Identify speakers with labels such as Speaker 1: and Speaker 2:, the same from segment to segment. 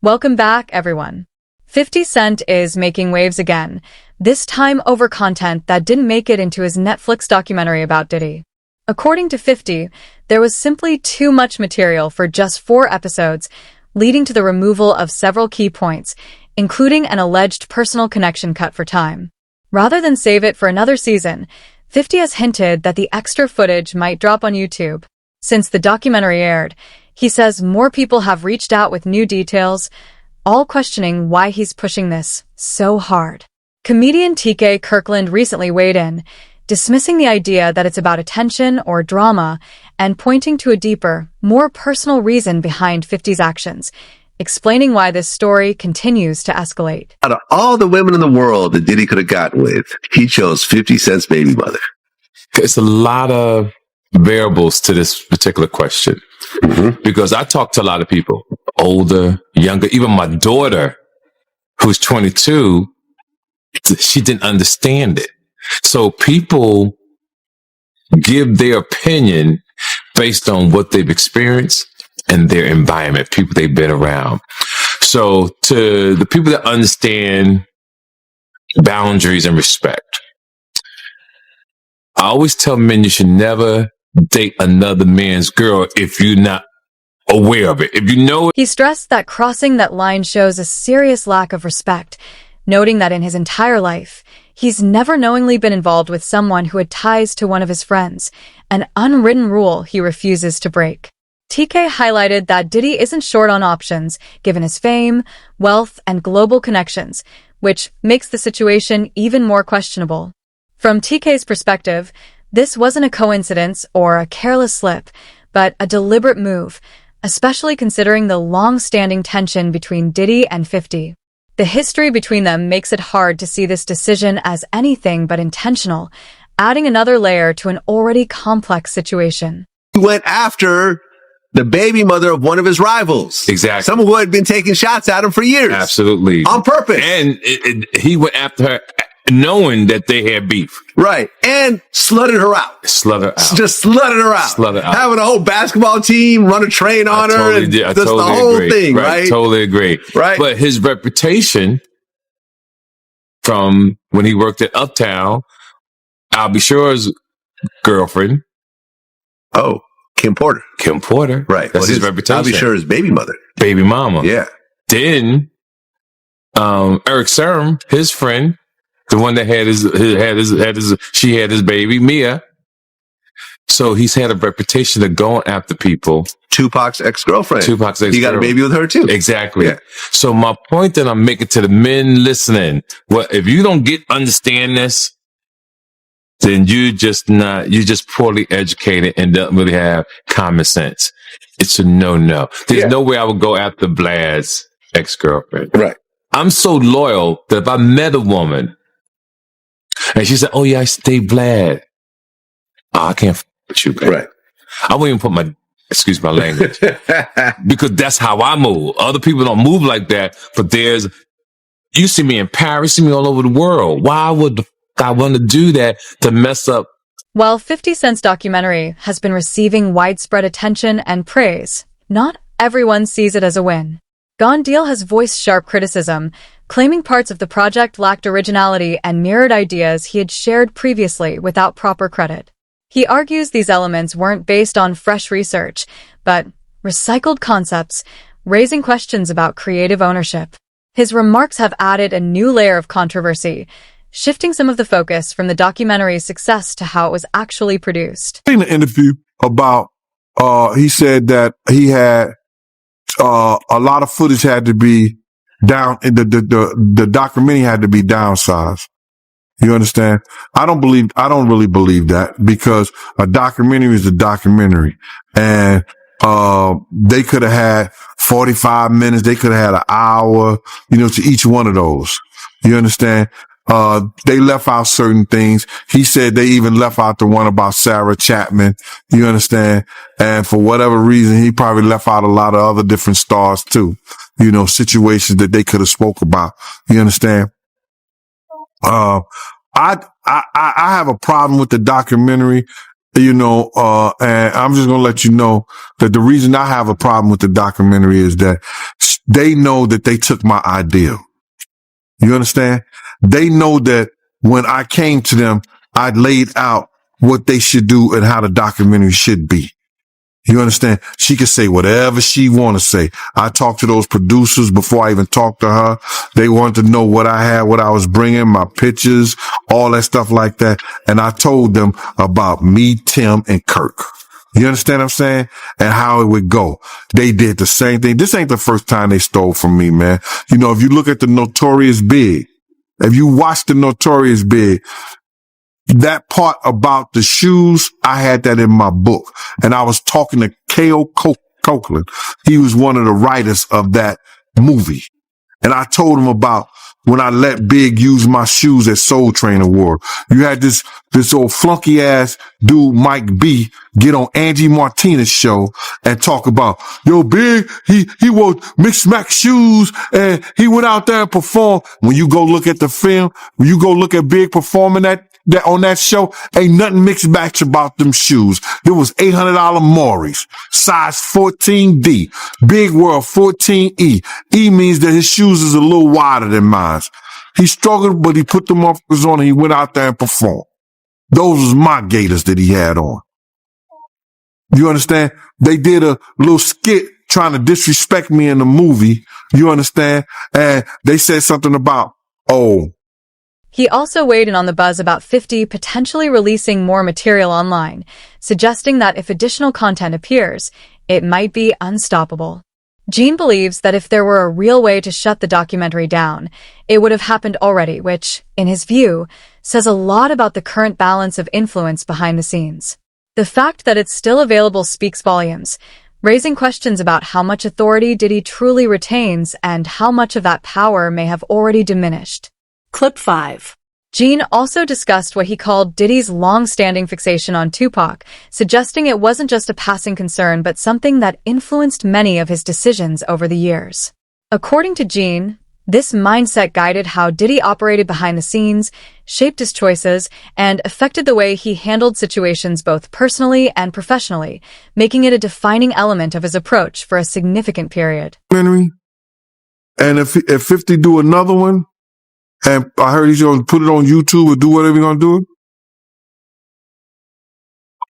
Speaker 1: Welcome back, everyone. 50 Cent is making waves again, this time over content that didn't make it into his Netflix documentary about Diddy. According to 50, there was simply too much material for just 4 episodes, leading to the removal of several key points, including an alleged personal connection cut for time. Rather than save it for another season, 50 has hinted that the extra footage might drop on YouTube. Since the documentary aired, he says more people have reached out with new details, all questioning why he's pushing this so hard. Comedian TK Kirkland recently weighed in, dismissing the idea that it's about attention or drama and pointing to a deeper, more personal reason behind 50's actions, explaining why this story continues to escalate.
Speaker 2: Out of all the women in the world that Diddy could have gotten with, he chose 50 Cent's baby mother.
Speaker 3: It's a lot of variables to this particular question. Because I talk to a lot of people, older, younger, even my daughter, who's 22, she didn't understand it. So people give their opinion based on what they've experienced and their environment, people they've been around. So to the people that understand boundaries and respect, I always tell men you should never date another man's girl if you're not aware of it. If you know it.
Speaker 1: He stressed that crossing that line shows a serious lack of respect, noting that in his entire life, he's never knowingly been involved with someone who had ties to one of his friends, an unwritten rule he refuses to break. TK highlighted that Diddy isn't short on options, given his fame, wealth, and global connections, which makes the situation even more questionable. From TK's perspective, this wasn't a coincidence or a careless slip, but a deliberate move, especially considering the long-standing tension between Diddy and 50. The history between them makes it hard to see this decision as anything but intentional, adding another layer to an already complex situation.
Speaker 2: He went after the baby mother of one of his rivals.
Speaker 3: Exactly.
Speaker 2: Someone who had been taking shots at him for years.
Speaker 3: Absolutely.
Speaker 2: On purpose.
Speaker 3: And he went after her knowing that they had beef.
Speaker 2: Right. And slutted her out.
Speaker 3: Slutted out.
Speaker 2: Just slutted her out.
Speaker 3: Slutted out.
Speaker 2: Having a whole basketball team run a train on her.
Speaker 3: Totally
Speaker 2: and
Speaker 3: did. I
Speaker 2: just
Speaker 3: totally
Speaker 2: the whole
Speaker 3: agree.
Speaker 2: thing, right?
Speaker 3: Totally agree.
Speaker 2: Right.
Speaker 3: But his reputation from when he worked at Uptown, I'll be sure's girlfriend.
Speaker 2: Oh, Kim Porter.
Speaker 3: Kim Porter.
Speaker 2: Right.
Speaker 3: That's his reputation.
Speaker 2: I'll be sure his baby mother.
Speaker 3: Baby mama.
Speaker 2: Yeah.
Speaker 3: Then, Eric Serum, his friend, the one that she had his baby, Mia. So he's had a reputation of going after people.
Speaker 2: Tupac's ex-girlfriend.
Speaker 3: Tupac's ex-girlfriend.
Speaker 2: He got a baby with her too.
Speaker 3: Exactly.
Speaker 2: Yeah.
Speaker 3: So my point that I'm making to the men listening, well, if you don't understand this, then you're just poorly educated and don't really have common sense. It's a no-no. There's no way I would go after Vlad's ex-girlfriend.
Speaker 2: Right.
Speaker 3: I'm so loyal that if I met a woman and she said, "Oh yeah, I stay Vlad," I can't with you, babe.
Speaker 2: Right.
Speaker 3: I wouldn't even put excuse my language, because that's how I move. Other people don't move like that, but you see me in Paris, you see me all over the world. Why would I want to do that to mess up?
Speaker 1: While 50 Cent's documentary has been receiving widespread attention and praise, not everyone sees it as a win. Gone Deal has voiced sharp criticism, claiming parts of the project lacked originality and mirrored ideas he had shared previously without proper credit. He argues these elements weren't based on fresh research, but recycled concepts, raising questions about creative ownership. His remarks have added a new layer of controversy, shifting some of the focus from the documentary's success to how it was actually produced.
Speaker 4: In the interview about, he said that he had a lot of footage had to be down, the documentary had to be downsized. You understand? I don't really believe that, because a documentary is a documentary, and they could have had 45 minutes, they could have had an hour, to each one of those. You understand? They left out certain things. He said they even left out the one about Sarah Chapman. You understand? And for whatever reason, he probably left out a lot of other different stars too. Situations that they could have spoke about. You understand? I have a problem with the documentary And I'm just going to let you know that the reason I have a problem with the documentary is that they know that they took my idea. You understand? They know that when I came to them, I laid out what they should do and how the documentary should be. You understand? She could say whatever she want to say. I talked to those producers before I even talked to her. They wanted to know what I had, what I was bringing, my pictures, all that stuff like that. And I told them about me, Tim, and Kirk. You understand what I'm saying? And how it would go. They did the same thing. This ain't the first time they stole from me, man. If you look at the Notorious Big, if you watch the Notorious Big, that part about the shoes, I had that in my book. And I was talking to K.O. Copeland. He was one of the writers of that movie. And I told him about when I let Big use my shoes at Soul Train Award. You had this old flunky ass dude, Mike B, get on Angie Martinez's show and talk about, yo, Big, he wore mixed max shoes and he went out there and performed. When you go look at the film, when you go look at Big performing that on that show, ain't nothing mixed match about them shoes. There was $800 Maury's, size 14D, Big World 14E. E means that his shoes is a little wider than mine. He struggled, but he put them on and he went out there and performed. Those was my Gators that he had on. You understand? They did a little skit trying to disrespect me in the movie. You understand? And they said something about,
Speaker 1: He also weighed in on the buzz about 50 potentially releasing more material online, suggesting that if additional content appears, it might be unstoppable. Gene believes that if there were a real way to shut the documentary down, it would have happened already, which, in his view, says a lot about the current balance of influence behind the scenes. The fact that it's still available speaks volumes, raising questions about how much authority Diddy truly retains and how much of that power may have already diminished.
Speaker 5: Clip 5.
Speaker 1: Gene also discussed what he called Diddy's long-standing fixation on Tupac, suggesting it wasn't just a passing concern but something that influenced many of his decisions over the years. According to Gene, this mindset guided how Diddy operated behind the scenes, shaped his choices, and affected the way he handled situations both personally and professionally, making it a defining element of his approach for a significant period.
Speaker 4: Henry, and if 50 do another one, and I heard he's going to put it on YouTube or do whatever he's going to do,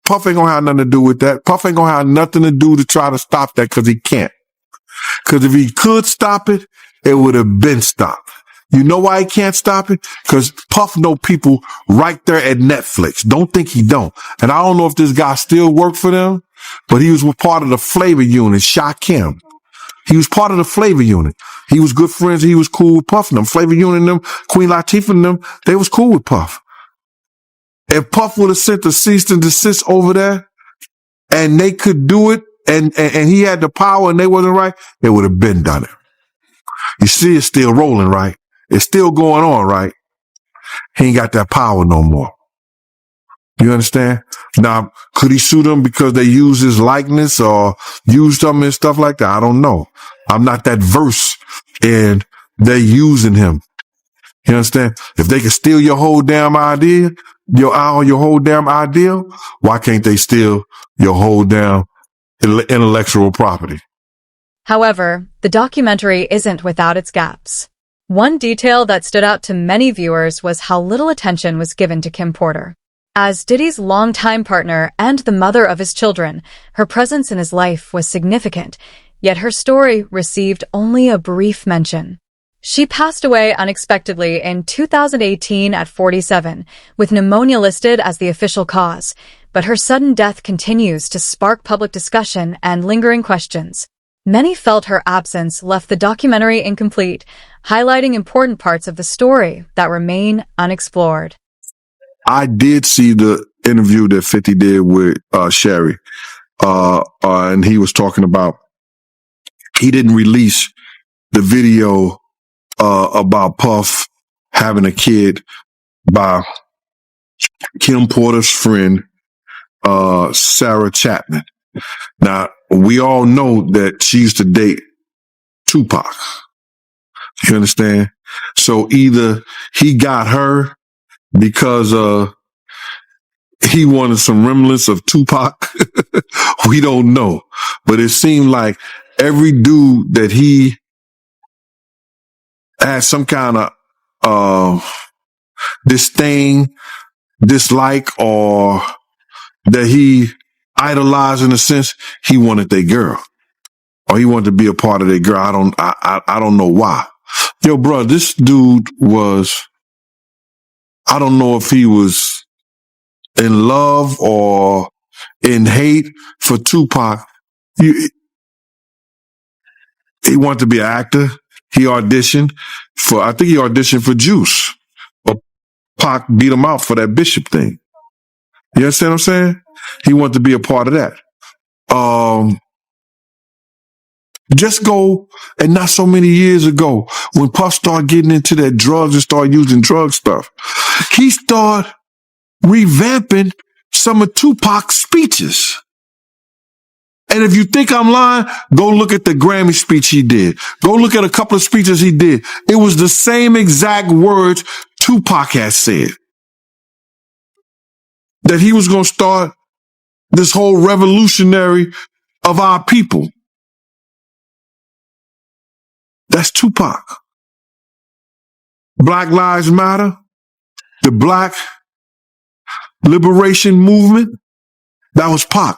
Speaker 4: Puff ain't going to have nothing to do with that. Puff ain't going to have nothing to do to try to stop that because he can't. Because if he could stop it, it would have been stopped. You know why he can't stop it? Because Puff know people right there at Netflix. Don't think he don't. And I don't know if this guy still worked for them, but he was part of the flavor unit, Shakim. He was part of the flavor unit. He was good friends. He was cool with Puff and them. Flavor unit and them, Queen Latifah and them, they was cool with Puff. If Puff would have sent a cease and desist over there and they could do it and he had the power and they wasn't right, they would have been done it. You see, it's still rolling, right? It's still going on, right? He ain't got that power no more. You understand? Now, could he sue them because they use his likeness or use something and stuff like that? I don't know. I'm not that versed in they using him. You understand? If they can steal your whole damn idea, your whole damn ideal, why can't they steal your whole damn intellectual property?
Speaker 1: However, the documentary isn't without its gaps. One detail that stood out to many viewers was how little attention was given to Kim Porter. As Diddy's longtime partner and the mother of his children, her presence in his life was significant, yet her story received only a brief mention. She passed away unexpectedly in 2018 at 47, with pneumonia listed as the official cause, but her sudden death continues to spark public discussion and lingering questions. Many felt her absence left the documentary incomplete, highlighting important parts of the story that remain unexplored.
Speaker 4: I did see the interview that 50 did with Sherry, and he was talking about he didn't release the video about Puff having a kid by Kim Porter's friend, Sarah Chapman. Now, we all know that she used to date Tupac. You understand? So either he got her because he wanted some remnants of Tupac. We don't know. But it seemed like every dude that he had some kind of disdain, dislike, or that he idolized in a sense, he wanted their girl. Or he wanted to be a part of their girl. I don't know why. Yo, bro, this dude was, I don't know if he was in love or in hate for Tupac. He wanted to be an actor. He auditioned for Juice. But Pac beat him out for that Bishop thing. You understand what I'm saying? He wanted to be a part of that. Just go, and not so many years ago, when Puff started getting into that drugs and started using drug stuff, he started revamping some of Tupac's speeches. And if you think I'm lying, go look at the Grammy speech he did. Go look at a couple of speeches he did. It was the same exact words Tupac had said. That he was going to start this whole revolutionary of our people. That's Tupac. Black Lives Matter, the Black Liberation Movement, that was Pac.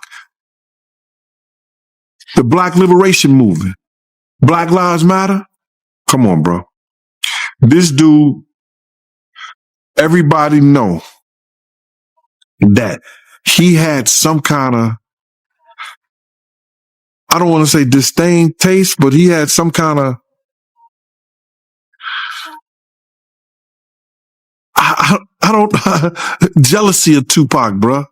Speaker 4: The Black Liberation Movement. Black Lives Matter? Come on, bro. This dude, everybody know that he had some kind of, I don't want to say disdain taste, but he had some kind of, I don't, jealousy of Tupac, bro.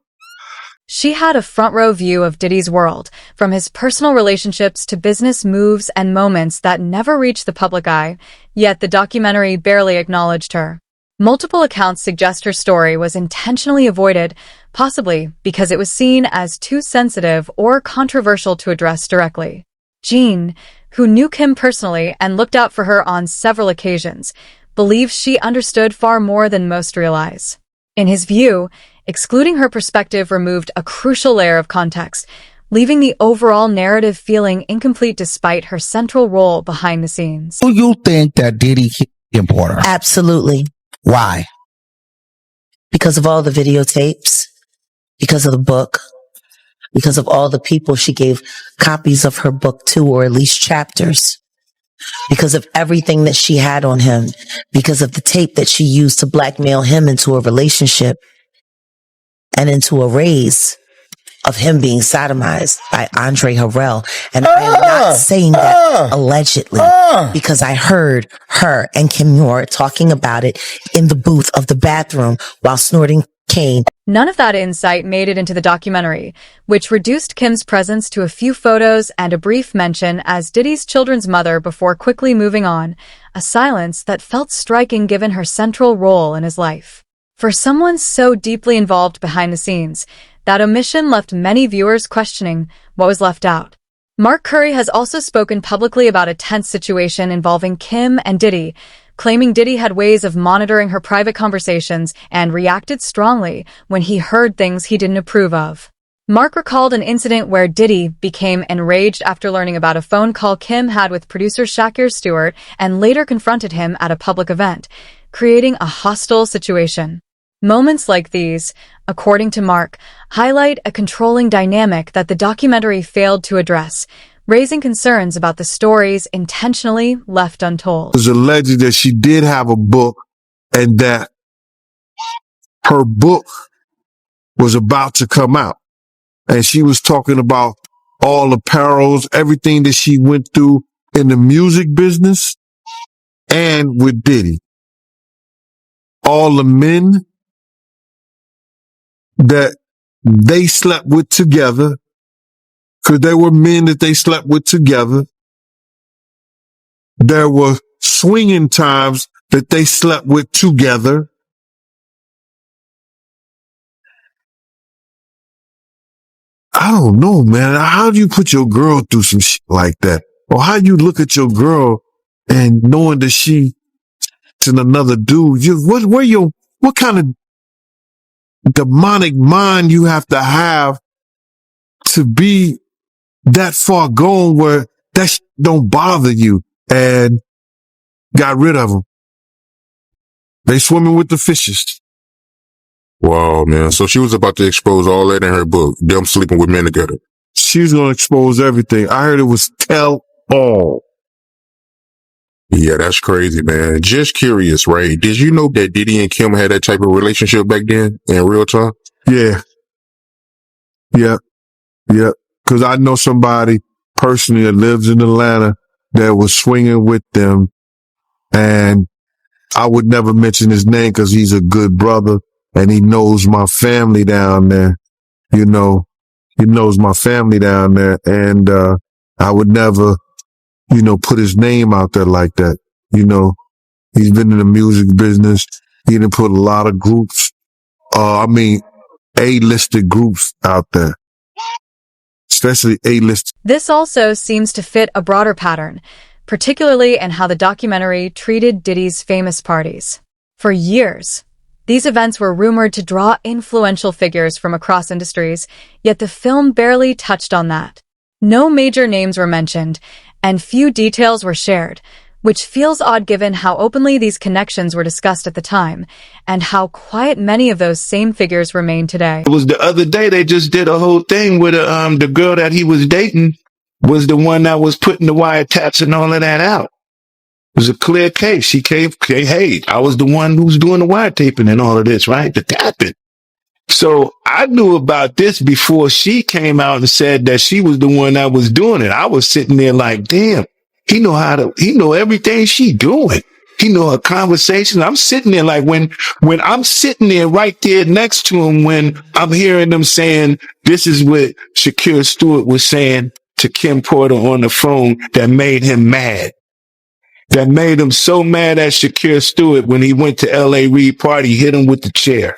Speaker 1: She had a front-row view of Diddy's world, from his personal relationships to business moves and moments that never reached the public eye, yet the documentary barely acknowledged her. Multiple accounts suggest her story was intentionally avoided, possibly because it was seen as too sensitive or controversial to address directly. Gene, who knew Kim personally and looked out for her on several occasions, believes she understood far more than most realize. In his view, excluding her perspective removed a crucial layer of context, leaving the overall narrative feeling incomplete despite her central role behind the scenes.
Speaker 5: Do you think that Diddy importer?
Speaker 6: Absolutely.
Speaker 5: Why?
Speaker 6: Because of all the videotapes, because of the book, because of all the people she gave copies of her book to, or at least chapters, because of everything that she had on him, because of the tape that she used to blackmail him into a relationship and into a raise of him being sodomized by Andre Harrell. And I am not saying that allegedly, because I heard her and Kim Moore talking about it in the booth of the bathroom while snorting cane.
Speaker 1: None of that insight made it into the documentary, which reduced Kim's presence to a few photos and a brief mention as Diddy's children's mother before quickly moving on, a silence that felt striking given her central role in his life. For someone so deeply involved behind the scenes, that omission left many viewers questioning what was left out. Mark Curry has also spoken publicly about a tense situation involving Kim and Diddy, claiming Diddy had ways of monitoring her private conversations and reacted strongly when he heard things he didn't approve of. Mark recalled an incident where Diddy became enraged after learning about a phone call Kim had with producer Shakir Stewart and later confronted him at a public event, creating a hostile situation. Moments like these, according to Mark, highlight a controlling dynamic that the documentary failed to address, raising concerns about the stories intentionally left untold.
Speaker 4: There's alleged that she did have a book and that her book was about to come out. And she was talking about all the perils, everything that she went through in the music business and with Diddy. All the men that they slept with together, because there were men that they slept with together. There were swinging times that they slept with together. I don't know, man. How do you put your girl through some shit like that? Or how you look at your girl and knowing that she to another dude? What kind of demonic mind you have to be that far gone where that don't bother you, and got rid of them. They swimming with the fishes.
Speaker 7: Wow, man. So she was about to expose all that in her book, them sleeping with men together.
Speaker 4: She was going to expose everything. I heard it was tell all.
Speaker 7: Yeah, that's crazy, man. Just curious, right? Did you know that Diddy and Kim had that type of relationship back then in real time?
Speaker 4: Yeah. Yeah. Yeah. Cause I know somebody personally that lives in Atlanta that was swinging with them, and I would never mention his name because he's a good brother and he knows my family down there. You know, he knows my family down there, and I would never, put his name out there like that. He's been in the music business. He didn't put a lot of groups, A-listed groups out there, especially A-listed.
Speaker 1: This also seems to fit a broader pattern, particularly in how the documentary treated Diddy's famous parties. For years, these events were rumored to draw influential figures from across industries, yet the film barely touched on that. No major names were mentioned, and few details were shared, which feels odd given how openly these connections were discussed at the time, and how quiet many of those same figures remain today.
Speaker 8: It was the other day they just did a whole thing with the girl that he was dating was the one that was putting the wiretaps and all of that out. It was a clear case. She came, hey, I was the one who's doing the wiretaping and all of this, right? The tapping. So I knew about this before she came out and said that she was the one that was doing it. I was sitting there like, damn, he know everything she doing. He know her conversation. I'm sitting there like when I'm sitting there right there next to him, when I'm hearing them saying, this is what Shakira Stewart was saying to Kim Porter on the phone that made him mad. That made him so mad at Shakira Stewart when he went to L.A. Reid party, hit him with the chair.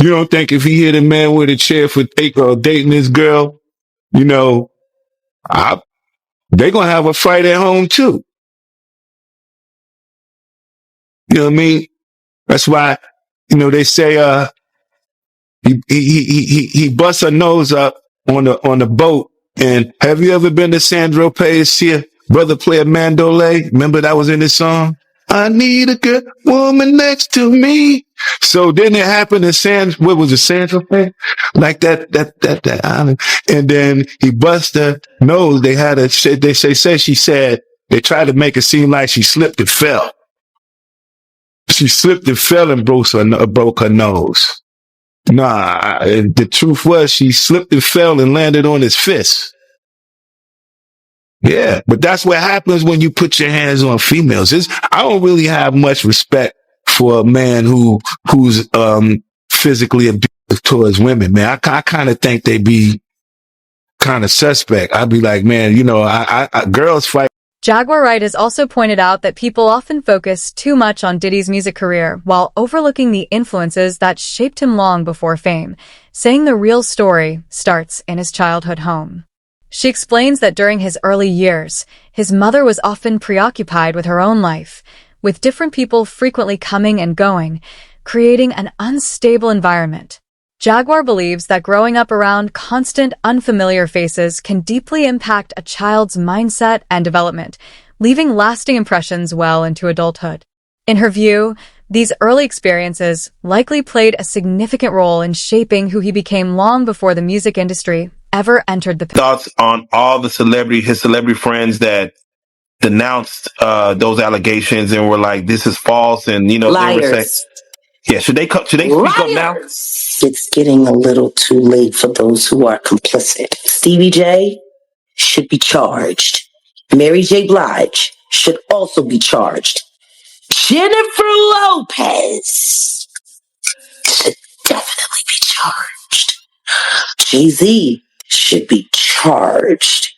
Speaker 8: You don't think if he hit a man with a chair for dating this girl, they gonna have a fight at home too. You know what I mean? That's why, they say, he busts her nose up on the boat. And have you ever been to Sandro Pay's see a brother play a mandolay? Remember that was in his song? I need a good woman next to me. So then it happened in what was it, Sandro Pay? Like that island. And then he bust her nose. They had a shit. She said, they tried to make it seem like she slipped and fell. She slipped and fell and broke her nose. Nah, the truth was she slipped and fell and landed on his fist. Yeah, but that's what happens when you put your hands on females. I don't really have much respect for a man who's physically abusive towards women, man. I kind of think they be kind of suspect. I'd be like, man, girls fight.
Speaker 1: Jaguar Wright has also pointed out that people often focus too much on Diddy's music career while overlooking the influences that shaped him long before fame, saying the real story starts in his childhood home. She explains that during his early years, his mother was often preoccupied with her own life, with different people frequently coming and going, creating an unstable environment. Jaguar believes that growing up around constant, unfamiliar faces can deeply impact a child's mindset and development, leaving lasting impressions well into adulthood. In her view, these early experiences likely played a significant role in shaping who he became long before the music industry ever entered the picture.
Speaker 8: Thoughts on all his celebrity friends that denounced those allegations and were like, this is false, and
Speaker 6: Liars.
Speaker 8: they would say, yeah, should they speak up now?
Speaker 6: It's getting a little too late for those who are complicit. Stevie J should be charged. Mary J. Blige should also be charged. Jennifer Lopez should definitely be charged. Jay-Z should be charged.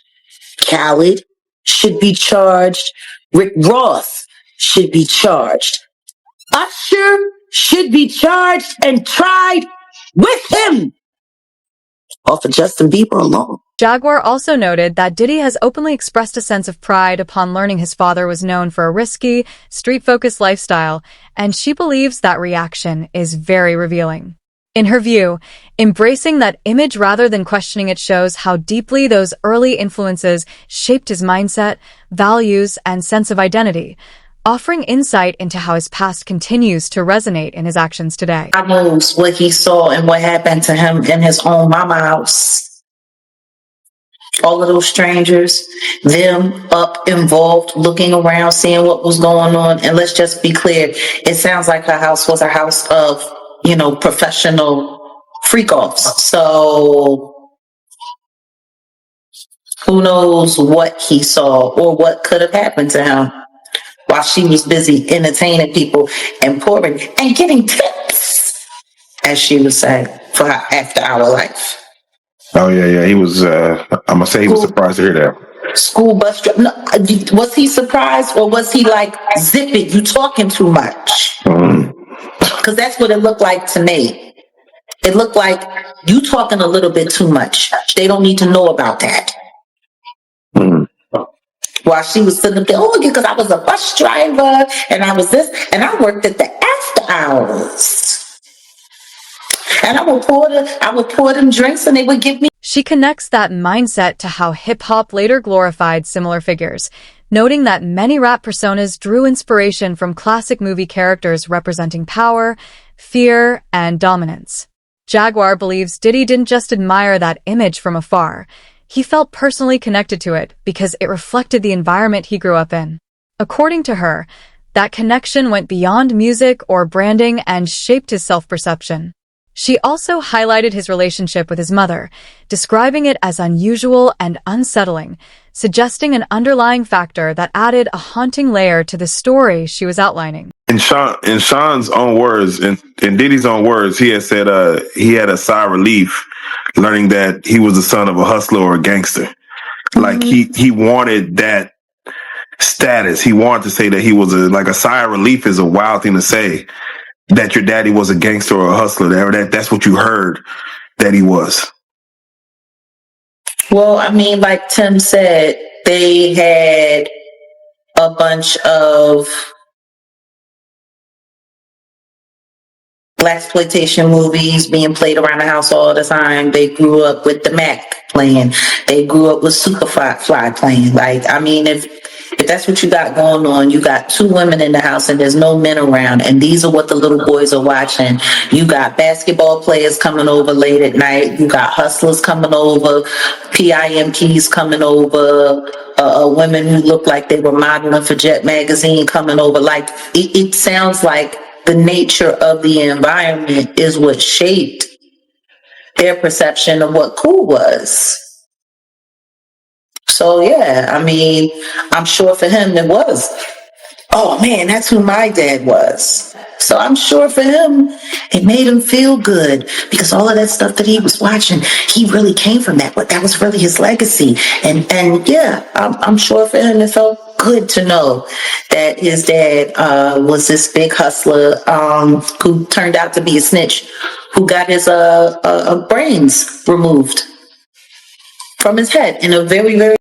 Speaker 6: Khaled should be charged. Rick Ross should be charged. Usher should be charged and tried with him. Or for Justin Bieber alone.
Speaker 1: Jaguar also noted that Diddy has openly expressed a sense of pride upon learning his father was known for a risky, street-focused lifestyle, and she believes that reaction is very revealing. In her view, embracing that image rather than questioning it shows how deeply those early influences shaped his mindset, values, and sense of identity, offering insight into how his past continues to resonate in his actions today.
Speaker 6: I knows what he saw and what happened to him in his own mama house. All of those strangers, them up involved, looking around, seeing what was going on. And let's just be clear, it sounds like her house was a house of, professional freak-offs. So who knows what he saw or what could have happened to him while she was busy entertaining people and pouring and getting tips, as she would say, for her after-hour life.
Speaker 9: Oh yeah. He was. I'm gonna say he was surprised to hear that.
Speaker 6: School bus driver. No, was he surprised or was he like, zip it, you talking too much? Because that's what it looked like to me. It looked like you talking a little bit too much. They don't need to know about that. While she was sitting up there, because I was a bus driver and I was this, and I worked at the after hours. And I would pour them drinks and they would give me.
Speaker 1: She connects that mindset to how hip-hop later glorified similar figures, noting that many rap personas drew inspiration from classic movie characters representing power, fear, and dominance. Jaguar believes Diddy didn't just admire that image from afar. He felt personally connected to it because it reflected the environment he grew up in. According to her, that connection went beyond music or branding and shaped his self-perception. She also highlighted his relationship with his mother, describing it as unusual and unsettling, suggesting an underlying factor that added a haunting layer to the story she was outlining.
Speaker 9: In Sean's own words, in Diddy's own words, he had said he had a sigh of relief learning that he was the son of a hustler or a gangster. Like he wanted that status. He wanted to say that he was a sigh of relief is a wild thing to say. That your daddy was a gangster or a hustler. That's what you heard that he was.
Speaker 6: Well, I mean, like Tim said, they had a bunch of blaxploitation movies being played around the house all the time. They grew up with the Mac playing. They grew up with Superfly playing. Like, I mean, if that's what you got going on, you got two women in the house and there's no men around, and these are what the little boys are watching. You got basketball players coming over late at night. You got hustlers coming over, PIMPs coming over, women who look like they were modeling for Jet Magazine coming over. Like, it sounds like the nature of the environment is what shaped their perception of what cool was. So yeah, I mean, I'm sure for him it was, oh man, that's who my dad was. So I'm sure for him, it made him feel good because all of that stuff that he was watching, he really came from that. But that was really his legacy. And yeah, I'm sure for him it felt good to know that his dad was this big hustler who turned out to be a snitch, who got his brains removed from his head in a very, very